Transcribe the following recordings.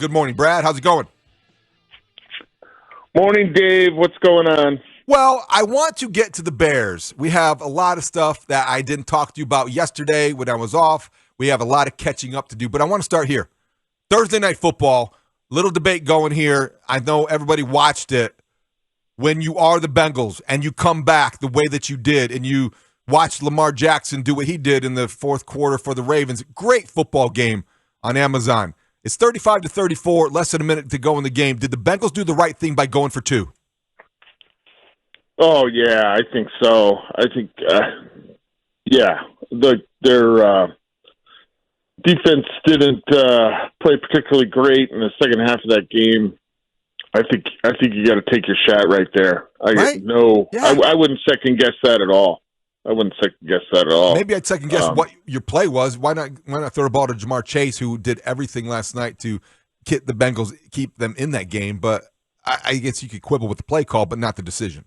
Good morning, Brad. How's it going? Morning, Dave. What's going on? Well, I want to get to the Bears. We have a lot of stuff that I didn't talk to you about yesterday when I was off. We have a lot of catching up to do, but I want to start here. Thursday Night Football, little debate going here. I know everybody watched it. When you are the Bengals and you come back the way that you did and you watch Lamar Jackson do what he did in the fourth quarter for the Ravens, great football game on Amazon. It's 35-34, less than a minute to go in the game. Did the Bengals do the right thing by going for two? Oh, yeah, I think so. I think, their defense didn't play particularly great in the second half of that game. I think you got to take your shot right there. Right? I wouldn't second guess that at all. Maybe I'd second guess what your play was. Why not throw the ball to Jamar Chase, who did everything last night to get the Bengals, keep them in that game? But I guess you could quibble with the play call, but not the decision.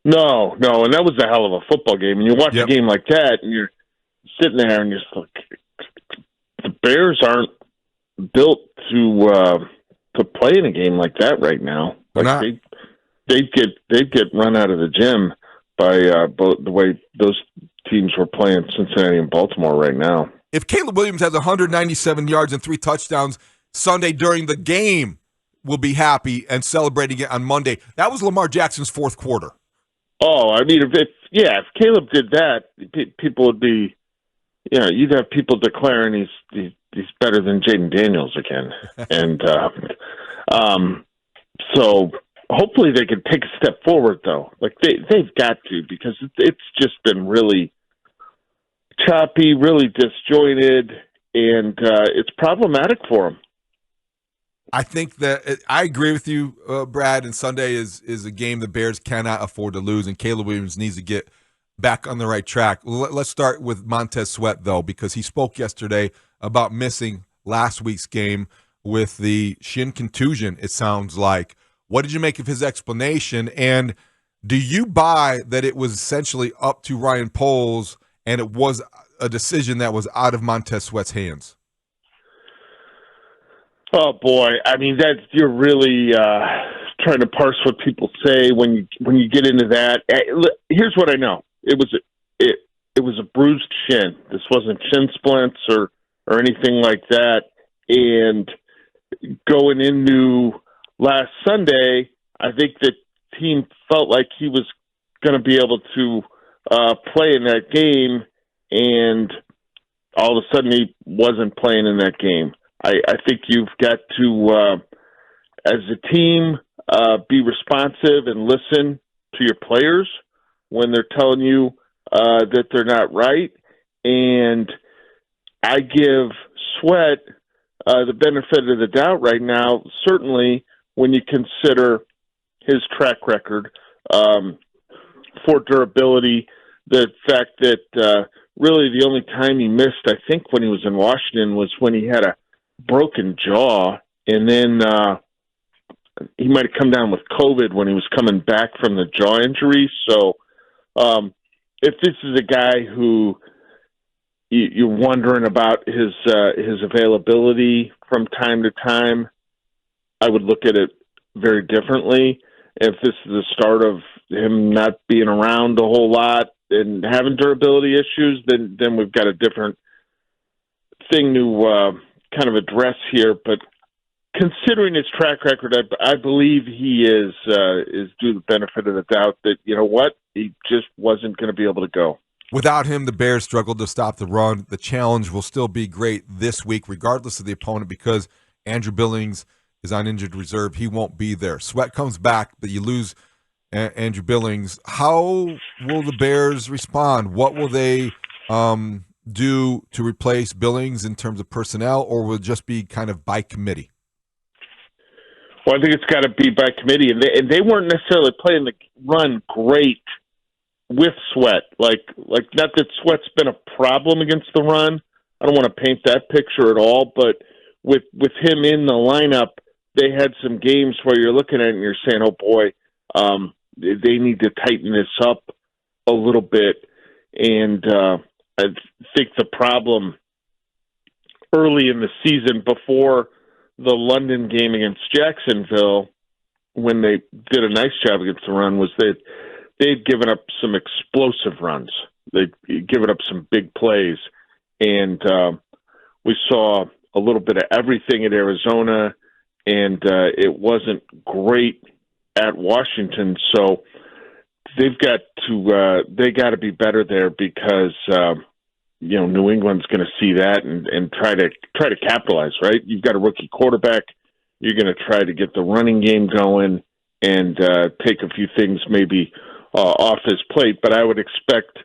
No, and that was a hell of a football game. And you watch a game like that, and you're sitting there, and you're just like, the Bears aren't built to play in a game like that right now. Like they'd get run out of the gym by the way those teams were playing Cincinnati and Baltimore right now. If Caleb Williams has 197 yards and 3 touchdowns Sunday during the game, we'll be happy and celebrating it on Monday. That was Lamar Jackson's fourth quarter. Oh, I mean, if Caleb did that, people would be, you'd have people declaring he's better than Jaden Daniels again, and so hopefully they can take a step forward, though. Like they've got to, because it's just been really choppy, really disjointed, and it's problematic for them. I think that I agree with you, Brad, and Sunday is a game the Bears cannot afford to lose, and Caleb Williams needs to get back on the right track. Let's start with Montee Sweats, though, because he spoke yesterday about missing last week's game with the shin contusion, it sounds like. What did you make of his explanation, and do you buy that it was essentially up to Ryan Poles and it was a decision that was out of Montee Sweats' hands? Oh boy, I mean you're really trying to parse what people say when you get into that. Here's what I know: it was a bruised shin. This wasn't shin splints or anything like that. And going into last Sunday, I think the team felt like he was going to be able to play in that game, and all of a sudden he wasn't playing in that game. I think you've got to, as a team, be responsive and listen to your players when they're telling you that they're not right. And I give Sweat the benefit of the doubt right now, certainly when you consider his track record for durability, the fact that really the only time he missed, I think, when he was in Washington was when he had a broken jaw, and then he might have come down with COVID when he was coming back from the jaw injury. So if this is a guy who you're wondering about his availability from time to time, I would look at it very differently. If this is the start of him not being around a whole lot and having durability issues, then we've got a different thing to kind of address here. But considering his track record, I believe he is due the benefit of the doubt that, you know what, he just wasn't going to be able to go. Without him, the Bears struggled to stop the run. The challenge will still be great this week, regardless of the opponent, because Andrew Billings is on injured reserve. He won't be there. Sweat comes back, but you lose Andrew Billings. How will the Bears respond? What will they do to replace Billings in terms of personnel, or will it just be kind of by committee? Well, I think it's got to be by committee, and they weren't necessarily playing the run great with Sweat. Like not that Sweat's been a problem against the run. I don't want to paint that picture at all, but with him in the lineup, they had some games where you're looking at it and you're saying, oh boy, they need to tighten this up a little bit. And I think the problem early in the season, before the London game against Jacksonville, when they did a nice job against the run, was that they'd given up some explosive runs. They'd given up some big plays. And we saw a little bit of everything at Arizona, and it wasn't great at Washington. So they got to be better there, because New England's going to see that and try to capitalize. Right, you've got a rookie quarterback. You're going to try to get the running game going and take a few things maybe off his plate. But I would expect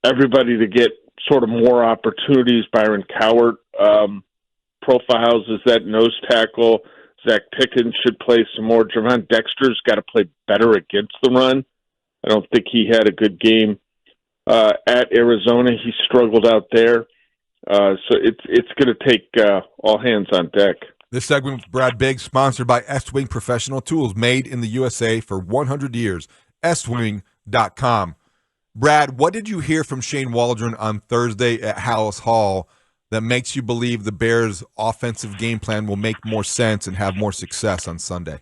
everybody to get sort of more opportunities. Byron Cowart profiles as that nose tackle. Zach Pickens should play some more. Javon Dexter's got to play better against the run. I don't think he had a good game at Arizona. He struggled out there. So it's going to take all hands on deck. This segment with Brad Biggs, sponsored by S-Wing Professional Tools, made in the USA for 100 years. SWing.com. Brad, what did you hear from Shane Waldron on Thursday at Hallis Hall that makes you believe the Bears' offensive game plan will make more sense and have more success on Sunday?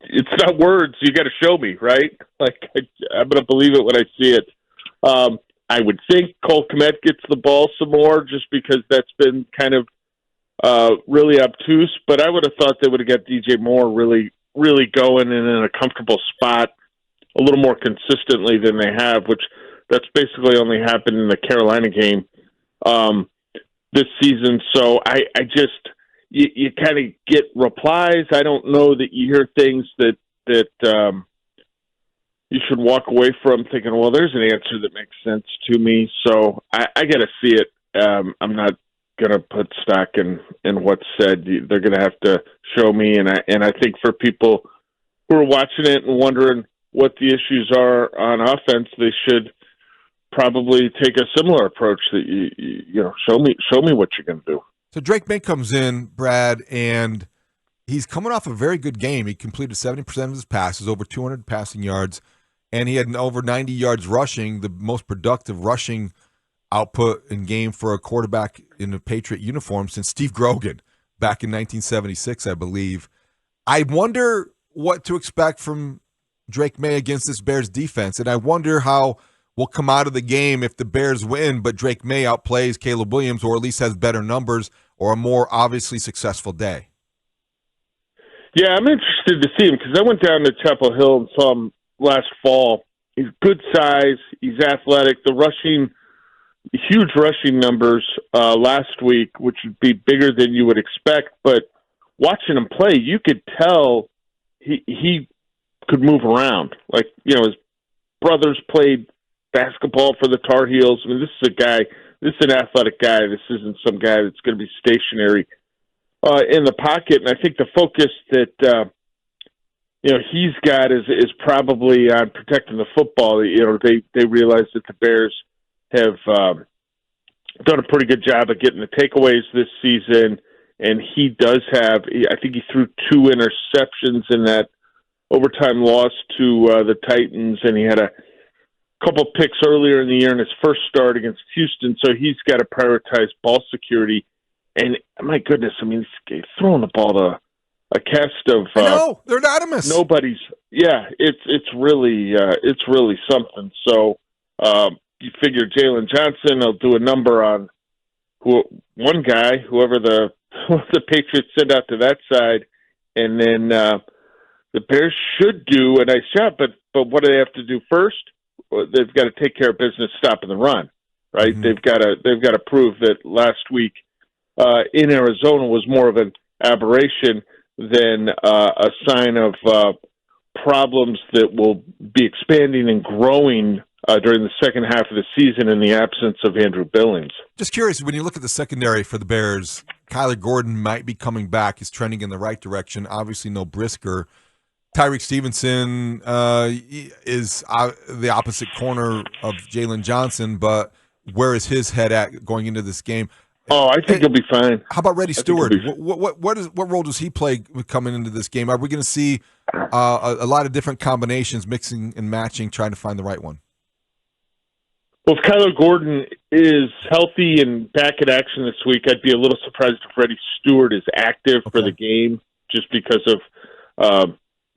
It's not words. You got to show me, right? I'm going to believe it when I see it. I would think Cole Kmet gets the ball some more, just because that's been kind of really obtuse. But I would have thought they would have got DJ Moore really, really going and in a comfortable spot a little more consistently than they have, which that's basically only happened in the Carolina game this season. So I just you kind of get replies. I don't know that you hear things that you should walk away from thinking, well, there's an answer that makes sense to me. So I got to see it. I'm not going to put stock in what's said. They're going to have to show me. And I think for people who are watching it and wondering what the issues are on offense, they should probably take a similar approach that you know, show me what you're going to do. So Drake May comes in, Brad, and he's coming off a very good game. He completed 70% of his passes, over 200 passing yards, and he had over 90 yards rushing, the most productive rushing output in game for a quarterback in a Patriot uniform since Steve Grogan back in 1976, I believe. I wonder what to expect from Drake May against this Bears defense, and I wonder how we'll come out of the game if the Bears win, but Drake May outplays Caleb Williams, or at least has better numbers or a more obviously successful day. Yeah, I'm interested to see him, because I went down to Chapel Hill and saw him last fall. He's good size. He's athletic. The huge rushing numbers last week, which would be bigger than you would expect. But watching him play, you could tell he could move around. Like, you know, his brothers played basketball for the Tar Heels. I mean, this is an athletic guy. This isn't some guy that's going to be stationary in the pocket. And I think the focus that he's got is probably on protecting the football. You know, they realize that the Bears have done a pretty good job of getting the takeaways this season, and he does have. I think he threw 2 interceptions in that overtime loss to the Titans, and he had a couple picks earlier in the year in his first start against Houston. So he's got to prioritize ball security. And my goodness, I mean, he's throwing the ball to a cast of no, they're anonymous. Nobody's. Yeah, it's really something. So you figure Jalen Johnson will do a number on one guy, whoever the Patriots send out to that side, and then the Bears should do a nice job. But what do they have to do first? They've got to take care of business, stopping the run. Right? Mm-hmm. They've got to prove that last week in Arizona was more of an aberration than a sign of problems that will be expanding and growing during the second half of the season in the absence of Andrew Billings. Just curious, when you look at the secondary for the Bears, Kyler Gordon might be coming back. He's trending in the right direction. Obviously, no Brisker. Tyreek Stevenson is the opposite corner of Jalen Johnson, but where is his head at going into this game? Oh, I think he'll be fine. How about Reddy Stewart? What role does he play coming into this game? Are we going to see a lot of different combinations, mixing and matching, trying to find the right one? Well, if Kyler Gordon is healthy and back in action this week, I'd be a little surprised if Freddie Stewart is active for the game, just because of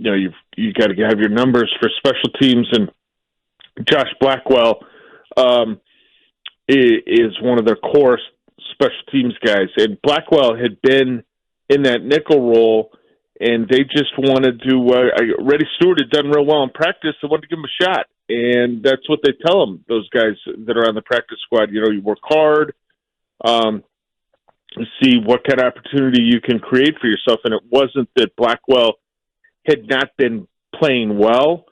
you got to have your numbers for special teams, and Josh Blackwell is one of their core special teams guys, and Blackwell had been in that nickel role, and they just wanted to. Freddie Stewart had done real well in practice, so wanted to give him a shot. And that's what they tell them, those guys that are on the practice squad. You work hard, see what kind of opportunity you can create for yourself. And it wasn't that Blackwell had not been playing well,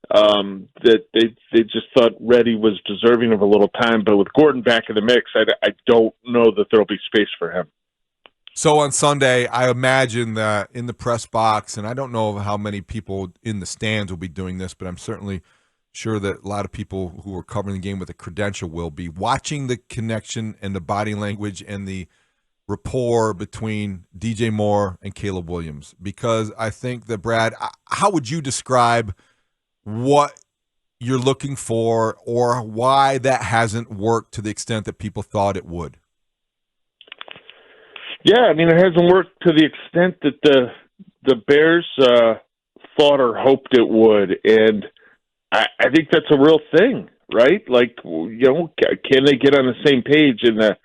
that they just thought Reddy was deserving of a little time. But with Gordon back in the mix, I don't know that there'll be space for him. So on Sunday, I imagine that in the press box, and I don't know how many people in the stands will be doing this, but I'm certainly sure that a lot of people who are covering the game with a credential will be watching the connection and the body language and the rapport between DJ Moore and Caleb Williams. Because I think that, Brad, how would you describe what you're looking for or why that hasn't worked to the extent that people thought it would? Yeah, I mean, it hasn't worked to the extent that the Bears thought or hoped it would. And I think that's a real thing, right? Like, can they get on the same page? And the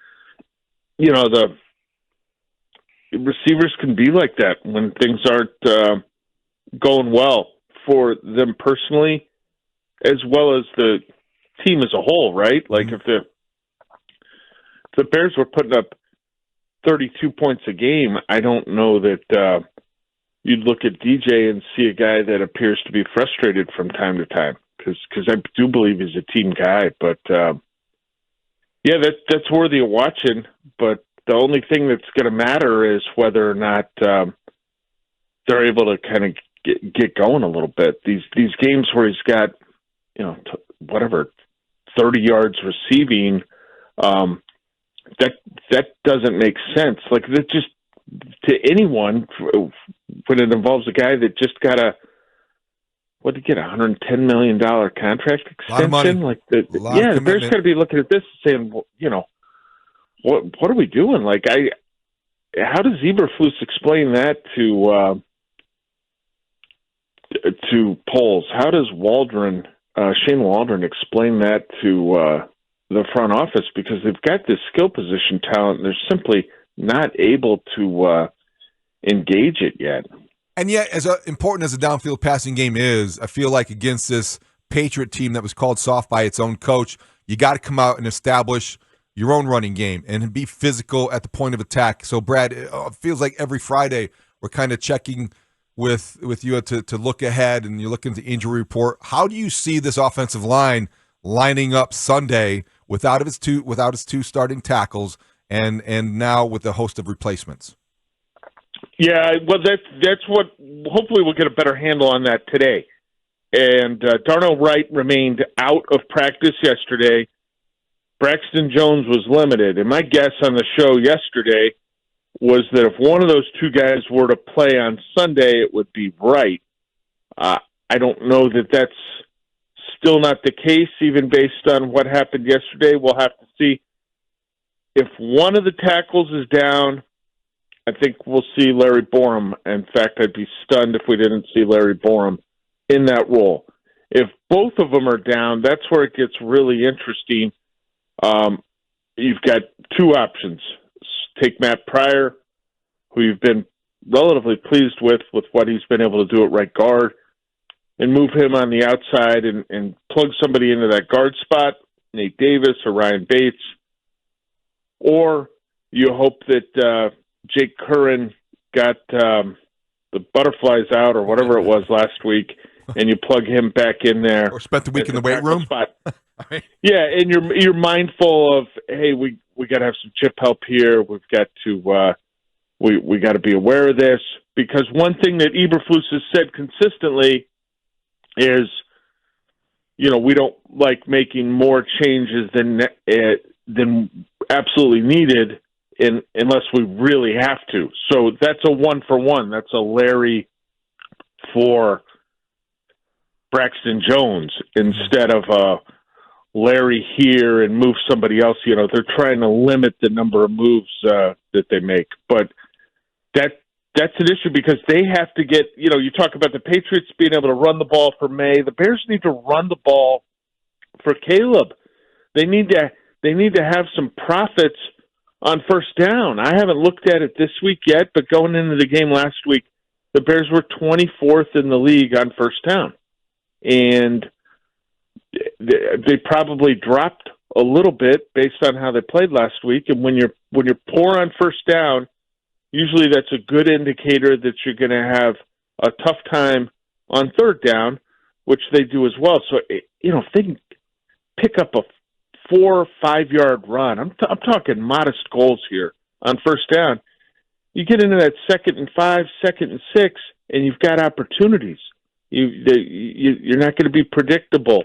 receivers can be like that when things aren't going well for them personally, as well as the team as a whole, right? Like, if the Bears were putting up 32 points a game, I don't know that you'd look at DJ and see a guy that appears to be frustrated from time to time, because I do believe he's a team guy. But, that's worthy of watching. But the only thing that's going to matter is whether or not they're able to kind of get going a little bit. These games where he's got, 30 yards receiving, that doesn't make sense. Like, that just, to anyone, when it involves a guy that just got what did he get, a $110 million contract extension? Like, the Bears got to be looking at this and saying, what are we doing? Like, how does Eberflus explain that to Poles? How does Shane Waldron explain that to the front office? Because they've got this skill position talent, and they're simply not able to engage it yet. And yet, as important as the downfield passing game is, I feel like against this Patriot team that was called soft by its own coach, you got to come out and establish your own running game and be physical at the point of attack. So, Brad, it feels like every Friday we're kind of checking with you to look ahead, and you're looking at the injury report. How do you see this offensive line lining up Sunday without its two starting tackles and now with a host of replacements? Yeah, well, that's what. Hopefully, we'll get a better handle on that today. And Darnell Wright remained out of practice yesterday. Braxton Jones was limited, and my guess on the show yesterday was that if one of those two guys were to play on Sunday, it would be Wright. I don't know that that's still not the case, even based on what happened yesterday. We'll have to see. If one of the tackles is down, I think we'll see Larry Borum. In fact, I'd be stunned if we didn't see Larry Borum in that role. If both of them are down, that's where it gets really interesting. You've got two options. Take Matt Pryor, who you've been relatively pleased with what he's been able to do at right guard, and move him on the outside and plug somebody into that guard spot, Nate Davis or Ryan Bates. Or you hope that Jake Curran got the butterflies out or whatever it was last week, and you plug him back in there. Or spent the week in the weight room. Spot. Yeah, and you're mindful of, hey, we got to have some chip help here. We've got to we got to be aware of this, because one thing that Eberflus has said consistently is, we don't like making more changes than absolutely needed unless we really have to. So that's a 1-for-1. That's a Larry for Braxton Jones instead of Larry here and move somebody else. You know, they're trying to limit the number of moves that they make. But that's an issue because they have to get, you know, you talk about the Patriots being able to run the ball for May. The Bears need to run the ball for Caleb. They need to have some profits on first down. I haven't looked at it this week yet, but going into the game last week, the Bears were 24th in the league on first down. And they probably dropped a little bit based on how they played last week. And when you're poor on first down, usually that's a good indicator that you're going to have a tough time on third down, which they do as well. So, you know, if they can pick up a 4 or 5 yard run, I'm talking modest goals here on first down. You get into that 2nd and 5, 2nd and 6, and you've got opportunities. You're not going to be predictable.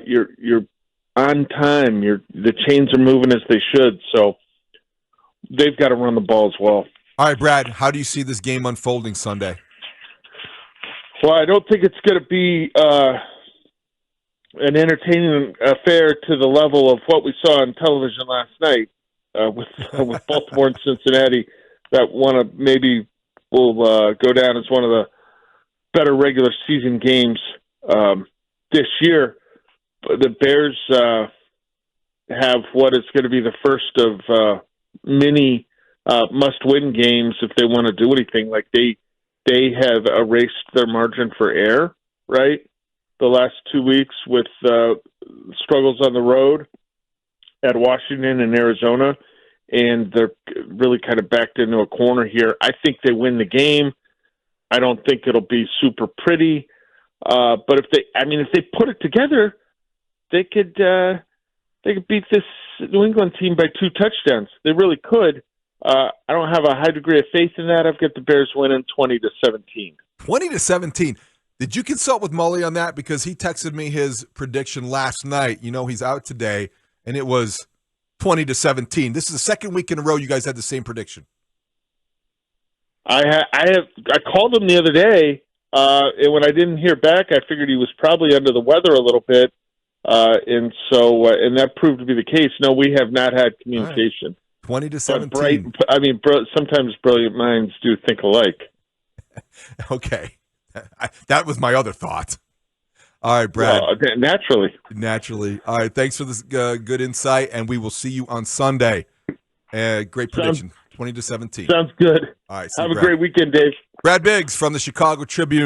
You're on time. The chains are moving as they should. So they've got to run the ball as well. All right, Brad, how do you see this game unfolding Sunday? Well, I don't think it's going to be an entertaining affair to the level of what we saw on television last night with Baltimore and Cincinnati. That one maybe will go down as one of the better regular season games this year. The Bears have what is going to be the first of many must-win games if they want to do anything. Like they have erased their margin for error, right? The last 2 weeks with struggles on the road at Washington and Arizona, and they're really kind of backed into a corner here. I think they win the game. I don't think it'll be super pretty, but if they put it together, they could beat this New England team by 2 touchdowns. They really could. I don't have a high degree of faith in that. I've got the Bears winning 20-17. 20-17. Did you consult with Mully on that? Because he texted me his prediction last night. You know he's out today, and it was 20-17. This is the second week in a row you guys had the same prediction. I called him the other day, and when I didn't hear back, I figured he was probably under the weather a little bit, and that proved to be the case. No, we have not had communication. 20-17. Sometimes brilliant minds do think alike. Okay. That was my other thought. All right, Brad. Naturally. All right, thanks for this good insight, and we will see you on Sunday. Great prediction, 20-17. Sounds good. All right. Have a great weekend, Dave. Brad Biggs from the Chicago Tribune.